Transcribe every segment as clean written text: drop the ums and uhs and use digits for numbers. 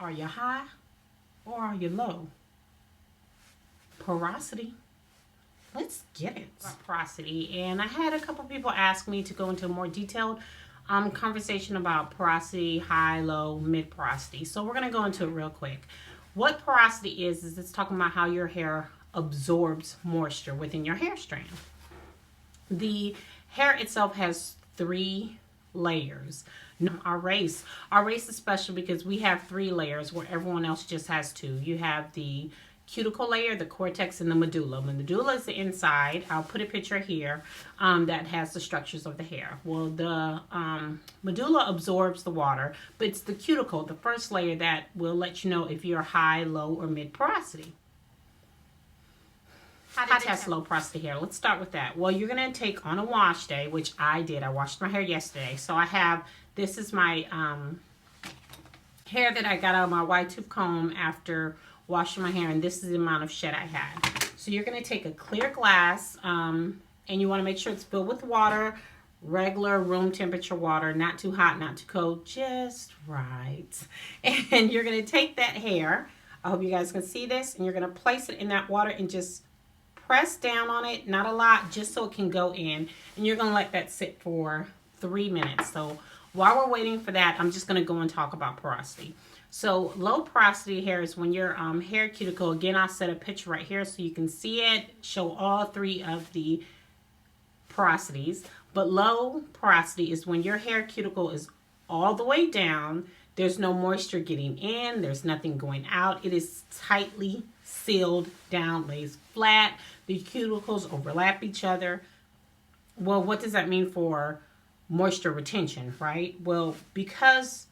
Are you high or are you low? Porosity. Let's get it. Porosity. And I had a couple people ask me to go into a more detailed conversation about porosity, high, low, mid porosity. So we're going to go into it real quick. What porosity is it's talking about how your hair absorbs moisture within your hair strand. The hair itself has 3 layers. Our race is special because we have 3 layers where everyone else just has 2. You have the cuticle layer, the cortex, and the medulla. The medulla is the inside. I'll put a picture here that has the structures of the hair. Well, the medulla absorbs the water, but it's the cuticle, the first layer, that will let you know if you're high, low, or mid porosity. How to test low porosity hair? Let's start with that. Well, you're going to take on a wash day, which I did. I washed my hair yesterday. So I have, this is my hair that I got out of my wide tooth comb after washing my hair, and this is the amount of shed I had. So you're going to take a clear glass, and you want to make sure it's filled with water, regular room temperature water, not too hot, not too cold, just right. And you're going to take that hair, I hope you guys can see this, and you're going to place it in that water and just press down on it, not a lot, just so it can go in. And you're going to let that sit for 3 minutes. So while we're waiting for that, I'm just going to go and talk about porosity. So low porosity hair is when your hair cuticle, again, I'll set a picture right here so you can see it, show all 3 of the porosities. But low porosity is when your hair cuticle is all the way down. There's no moisture getting in. There's nothing going out. It is tightly sealed down, lays flat. The cuticles overlap each other. Well, what does that mean for moisture retention, right? Well, because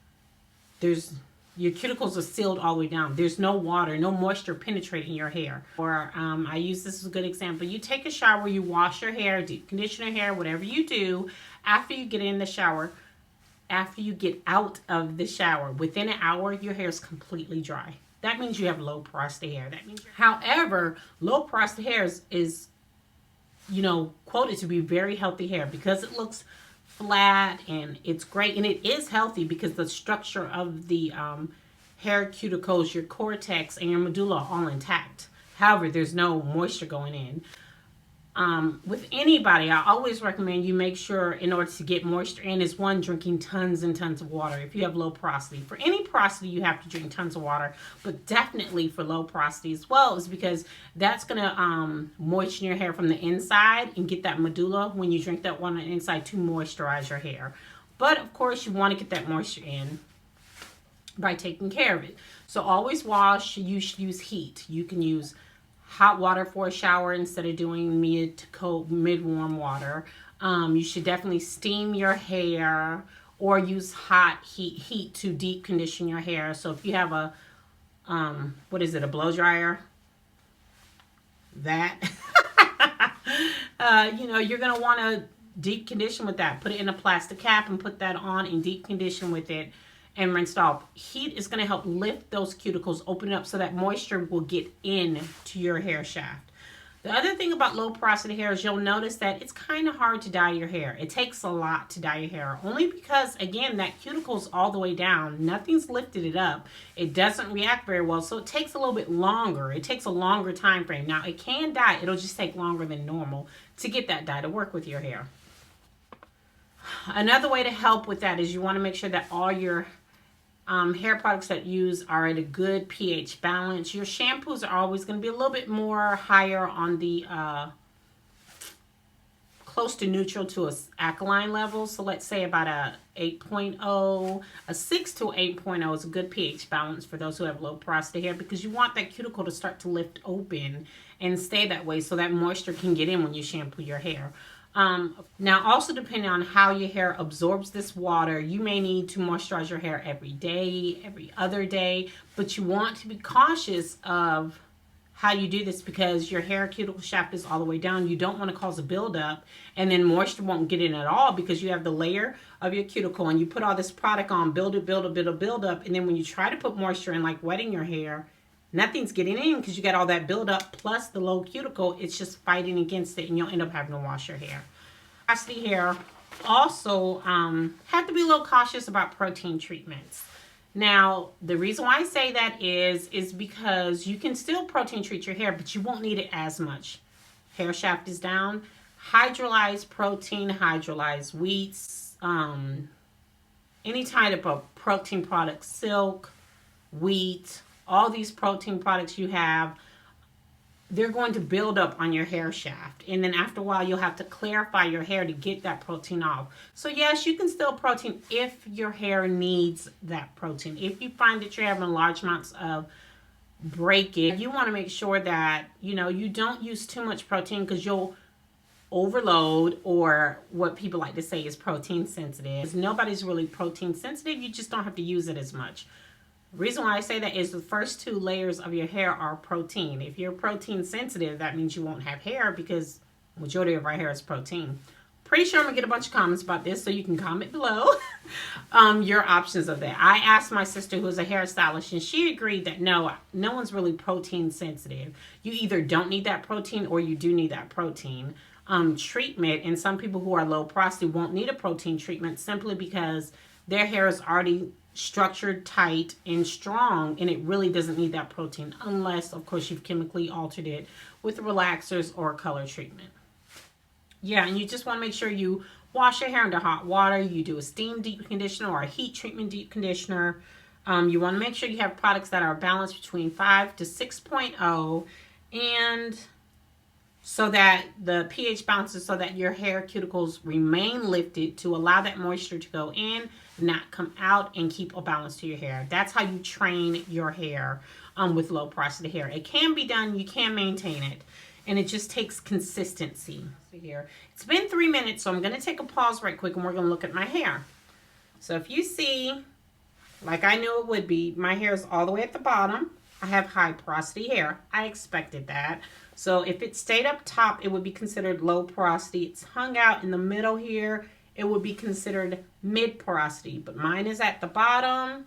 your cuticles are sealed all the way down. There's no water, no moisture penetrating your hair. Or I use this as a good example. You take a shower, you wash your hair, deep condition your hair, whatever you do. After you get in the shower, after you get out of the shower, within an hour, your hair is completely dry. That means you have low porosity hair. That means however, low porosity hair is quoted to be very healthy hair because it looks flat and it's great, and it is healthy because the structure of the hair cuticles, your cortex, and your medulla are all intact. However, there's no moisture going in. With anybody, I always recommend you make sure, in order to get moisture in, is one, drinking tons and tons of water. If you have low porosity, for any porosity, you have to drink tons of water, but definitely for low porosity as well, is because that's going to moisten your hair from the inside and get that medulla, when you drink that water on the inside, to moisturize your hair. But of course, you want to get that moisture in by taking care of it. So always wash. You should use heat. You can use hot water for a shower instead of doing mid to cold, mid-warm water. You should definitely steam your hair or use hot heat to deep condition your hair. So if you have a, a blow dryer, that, you're going to want to deep condition with that. Put it in a plastic cap and put that on and deep condition with it and rinse off. Heat is going to help lift those cuticles, open it up so that moisture will get in to your hair shaft. The other thing about low porosity hair is you'll notice that it's kind of hard to dye your hair. It takes a lot to dye your hair, only because, again, that cuticle's all the way down. Nothing's lifted it up. It doesn't react very well, so it takes a little bit longer. It takes a longer time frame. Now, it can dye. It'll just take longer than normal to get that dye to work with your hair. Another way to help with that is you want to make sure that all your hair products that you use are at a good pH balance. Your shampoos are always going to be a little bit more higher on the close to neutral to a alkaline level. So let's say about a 8.0, a 6 to 8.0 is a good pH balance for those who have low porosity hair, because you want that cuticle to start to lift open and stay that way so that moisture can get in when you shampoo your hair. Now, also depending on how your hair absorbs this water, you may need to moisturize your hair every day, every other day, but you want to be cautious of how you do this because your hair cuticle shaft is all the way down. You don't want to cause a buildup, and then moisture won't get in at all because you have the layer of your cuticle and you put all this product on, build up, and then when you try to put moisture in, like wetting your hair, nothing's getting in because you got all that buildup plus the low cuticle. It's just fighting against it, and you'll end up having to wash your hair. Porosity hair also have to be a little cautious about protein treatments. Now, the reason why I say that is because you can still protein treat your hair, but you won't need it as much. Hair shaft is down. Hydrolyzed protein, hydrolyzed wheats, any type of protein products, silk, wheat, all these protein products you have, they're going to build up on your hair shaft. And then after a while, you'll have to clarify your hair to get that protein off. So yes, you can still protein if your hair needs that protein. If you find that you're having large amounts of breakage, you want to make sure that, you know, you don't use too much protein because you'll overload, or what people like to say is protein sensitive. Nobody's really protein sensitive. You just don't have to use it as much. The reason why I say that is the first two layers of your hair are protein. If you're protein sensitive, that means you won't have hair because the majority of our hair is protein. Pretty sure I'm gonna get a bunch of comments about this, so you can comment below your options of that. I asked my sister, who's a hairstylist, and she agreed that no one's really protein sensitive. You either don't need that protein or you do need that protein treatment. And some people who are low porosity won't need a protein treatment simply because their hair is already structured, tight, and strong, and it really doesn't need that protein unless, of course, you've chemically altered it with relaxers or color treatment. Yeah, and you just want to make sure you wash your hair under hot water. You do a steam deep conditioner or a heat treatment deep conditioner. You want to make sure you have products that are balanced between 5 to 6.0, and so that the pH balances so that your hair cuticles remain lifted to allow that moisture to go in, not come out, and keep a balance to your hair. That's how you train your hair with low porosity hair. It can be done, you can maintain it, and it just takes consistency. Here, it's been 3 minutes, so I'm going to take a pause right quick, and we're going to look at my hair. So if you see, like I knew it would be, my hair is all the way at the bottom. I have high porosity hair. I expected that. So if it stayed up top, it would be considered low porosity. It's hung out in the middle here. It would be considered mid porosity. But mine is at the bottom,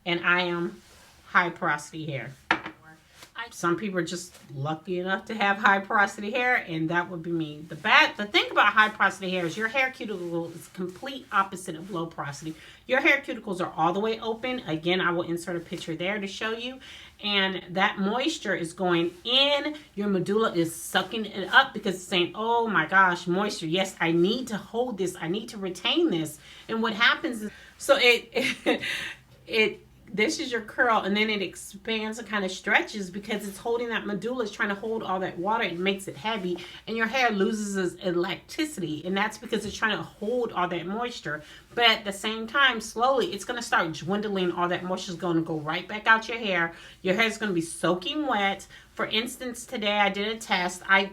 and I am high porosity hair. Some people are just lucky enough to have high porosity hair, and that would be me. The thing about high porosity hair is your hair cuticle is complete opposite of low porosity. Your hair cuticles are all the way open. Again, I will insert a picture there to show you. And that moisture is going in. Your medulla is sucking it up because it's saying, oh my gosh, moisture. Yes, I need to hold this. I need to retain this. And what happens is, so this is your curl, and then it expands and kind of stretches because it's holding that medulla. It's trying to hold all that water. It makes it heavy, and your hair loses its elasticity, and that's because it's trying to hold all that moisture. But at the same time, slowly, it's going to start dwindling. All that moisture is going to go right back out your hair. Your hair is going to be soaking wet. For instance, today I did a test. I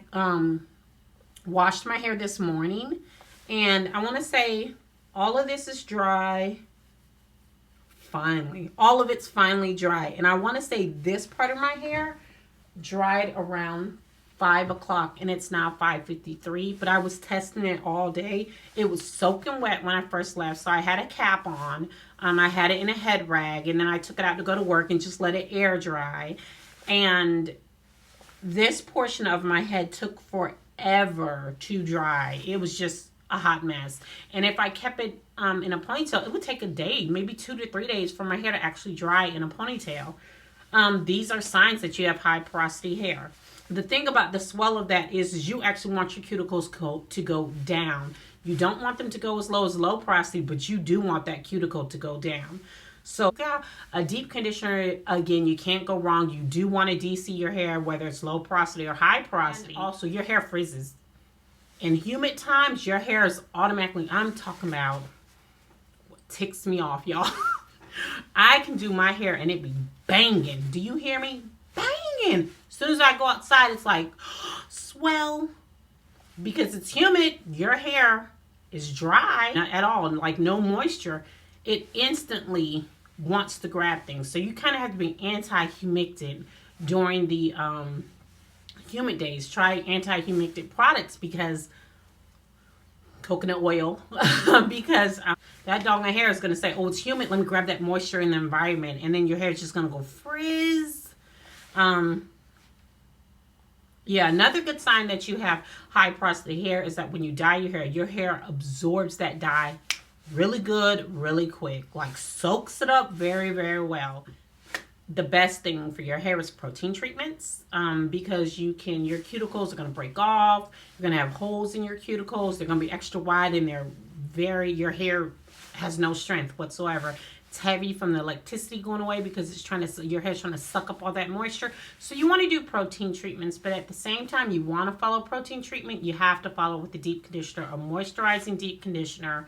washed my hair this morning, and I want to say all of this is dry. Finally, all of it's finally dry, and I want to say this part of my hair dried around 5 o'clock, and it's now 5:53. But I was testing it all day. It was soaking wet when I first left, so I had a cap on. I had it in a head rag, and then I took it out to go to work and just let it air dry. And this portion of my head took forever to dry. It was just a hot mess. And if I kept it in a ponytail, it would take a day, maybe 2 to 3 days for my hair to actually dry in a ponytail. These are signs that you have high porosity hair. The thing about the swell of that is you actually want your cuticles to go down. You don't want them to go as low porosity, but you do want that cuticle to go down. So a deep conditioner, again, you can't go wrong. You do want to DC your hair, whether it's low porosity or high porosity. And also, your hair frizzes. In humid times, your hair is automatically, I'm talking about what ticks me off, y'all. I can do my hair and it be banging. Do you hear me? Banging. As soon as I go outside, it's like, swell. Because it's humid, your hair is dry, not at all, like no moisture. It instantly wants to grab things. So you kind of have to be anti-humectant during the humid days. Try anti-humectant products because coconut oil because that doggone hair is going to say, oh, it's humid, let me grab that moisture in the environment, and then your hair is just going to go frizz. Yeah, another good sign that you have high porosity hair is that when you dye your hair absorbs that dye really good, really quick. Like soaks it up very, very well. The best thing for your hair is protein treatments, because your cuticles are going to break off. You're going to have holes in your cuticles. They're going to be extra wide, and your hair has no strength whatsoever. It's heavy from the electricity going away because your hair's trying to suck up all that moisture. So you want to do protein treatments, but at the same time, you want to follow protein treatment, you have to follow with the deep conditioner, a moisturizing deep conditioner,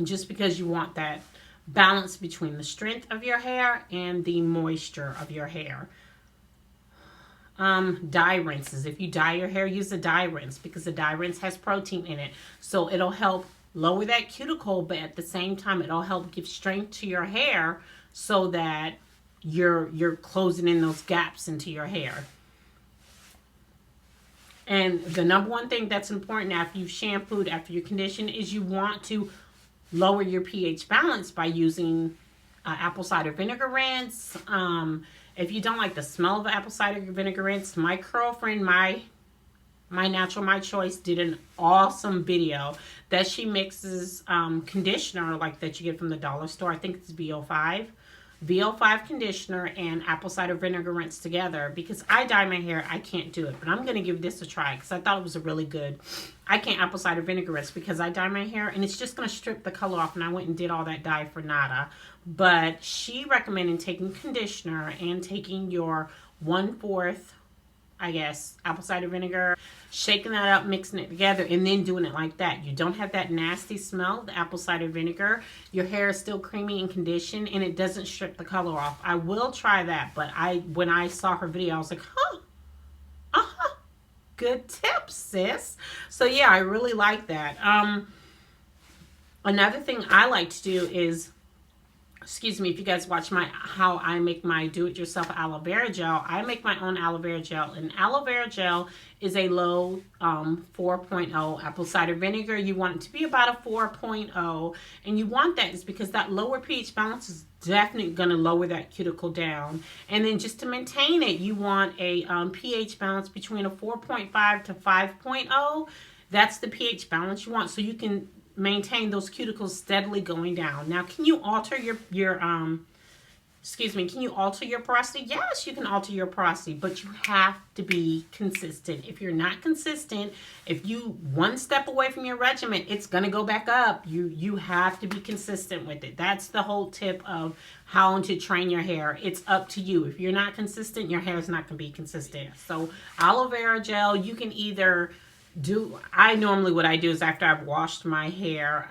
just because you want that balance between the strength of your hair and the moisture of your hair. Dye rinses. If you dye your hair, use a dye rinse because the dye rinse has protein in it. So it'll help lower that cuticle, but at the same time, it'll help give strength to your hair so that you're closing in those gaps into your hair. And the number one thing that's important after you've shampooed, after you condition, is you want to lower your pH balance by using apple cider vinegar rinse. If you don't like the smell of apple cider vinegar rinse, my girlfriend, Mynaturalmychoice, did an awesome video that she mixes conditioner like that you get from the dollar store. I think it's VO5 conditioner and apple cider vinegar rinse together, because I dye my hair. I can't do it, but I'm going to give this a try because I thought it was a really good. I can't apple cider vinegar rinse because I dye my hair and it's just going to strip the color off, and I went and did all that dye for nada. But she recommended taking conditioner and taking your 1/4, I guess, apple cider vinegar, shaking that up, mixing it together, and then doing it like that. You don't have that nasty smell, the apple cider vinegar. Your hair is still creamy and conditioned, and it doesn't strip the color off. I will try that, but when I saw her video, I was like, good tips, sis. So yeah, I really like that. Another thing I like to do is, excuse me, if you guys watch how I make my do-it-yourself aloe vera gel, I make my own aloe vera gel. And aloe vera gel is a low 4.0 apple cider vinegar. You want it to be about a 4.0. And you want that is because that lower pH balance is definitely going to lower that cuticle down. And then just to maintain it, you want a pH balance between a 4.5 to 5.0. That's the pH balance you want, so you can maintain those cuticles steadily going down. Now, can you alter can you alter your porosity? Yes, you can alter your porosity, but you have to be consistent. If you're not consistent, if you one step away from your regimen, it's going to go back up. You have to be consistent with it. That's the whole tip of how to train your hair. It's up to you. If you're not consistent, your hair is not going to be consistent. So aloe vera gel, you can either what I do is after I've washed my hair,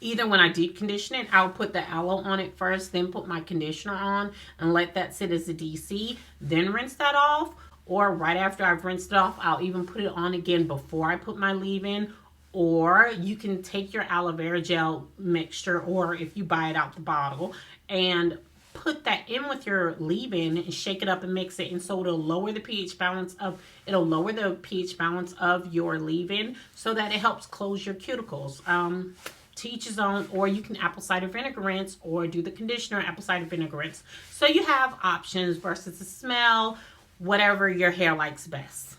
either when I deep condition it, I'll put the aloe on it first, then put my conditioner on and let that sit as a DC, then rinse that off. Or right after I've rinsed it off, I'll even put it on again before I put my leave-in. Or you can take your aloe vera gel mixture, or if you buy it out the bottle, and put that in with your leave-in and shake it up and mix it, and so it'll lower the pH balance of your leave-in so that it helps close your cuticles. To each his own, or you can apple cider vinegar rinse or do the conditioner apple cider vinegar rinse. So you have options versus the smell, whatever your hair likes best.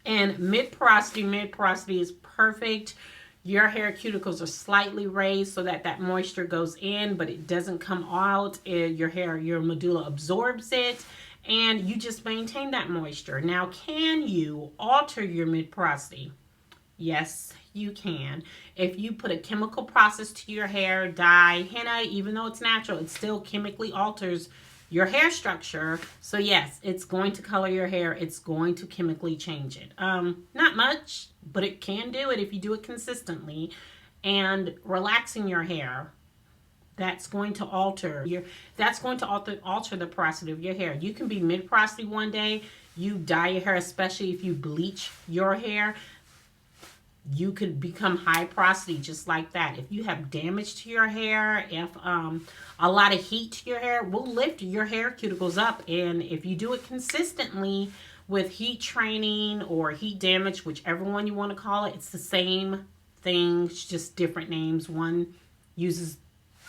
And mid porosity is perfect. Your hair cuticles are slightly raised so that moisture goes in, but it doesn't come out. Your medulla absorbs it, and you just maintain that moisture. Now, can you alter your mid porosity? Yes, you can. If you put a chemical process to your hair, dye, henna, even though it's natural, it still chemically alters your hair structure. So yes, it's going to color your hair. It's going to chemically change it. Not much, but it can do it if you do it consistently. And relaxing your hair, that's going to alter the porosity of your hair. You can be mid porosity one day. You dye your hair, especially if you bleach your hair. You could become high porosity just like that. If you have damage to your hair, if a lot of heat to your hair, will lift your hair cuticles up. And if you do it consistently with heat training or heat damage, whichever one you want to call it, it's the same thing, it's just different names. One uses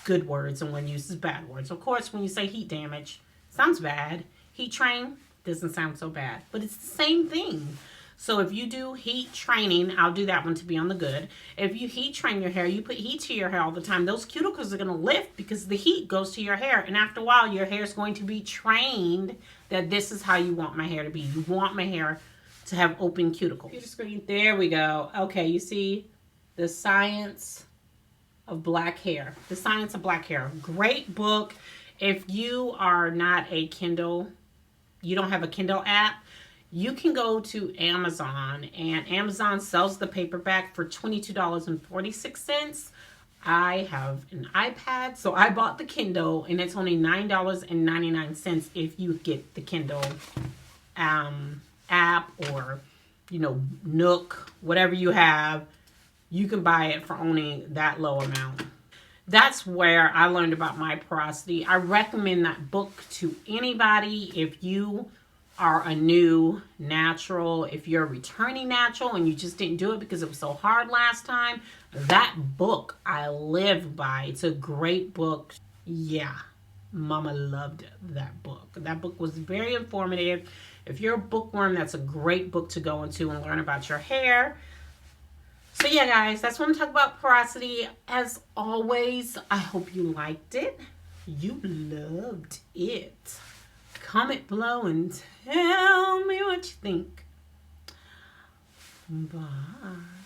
good words and one uses bad words. Of course, when you say heat damage, sounds bad. Heat train doesn't sound so bad, but it's the same thing. So if you do heat training, I'll do that one to be on the good. If you heat train your hair, you put heat to your hair all the time, those cuticles are going to lift because the heat goes to your hair. And after a while, your hair is going to be trained that this is how you want my hair to be. You want my hair to have open cuticles. Computer screen. There we go. Okay, you see The Science of Black Hair. The Science of Black Hair. Great book. If you are not a Kindle, you don't have a Kindle app, you can go to Amazon, and Amazon sells the paperback for $22.46. I have an iPad, so I bought the Kindle, and it's only $9.99 if you get the Kindle app or, you know, Nook, whatever you have. You can buy it for only that low amount. That's where I learned about my porosity. I recommend that book to anybody if you are a new natural, if you're a returning natural and you just didn't do it because it was so hard last time. That book I live by. It's a great book. Yeah, Mama loved that book. That book was very informative. If you're a bookworm, that's a great book to go into and learn about your hair. So yeah, guys, that's what I'm talking about, porosity. As always, I hope you liked it. You loved it. Comment below and tell me what you think. Bye.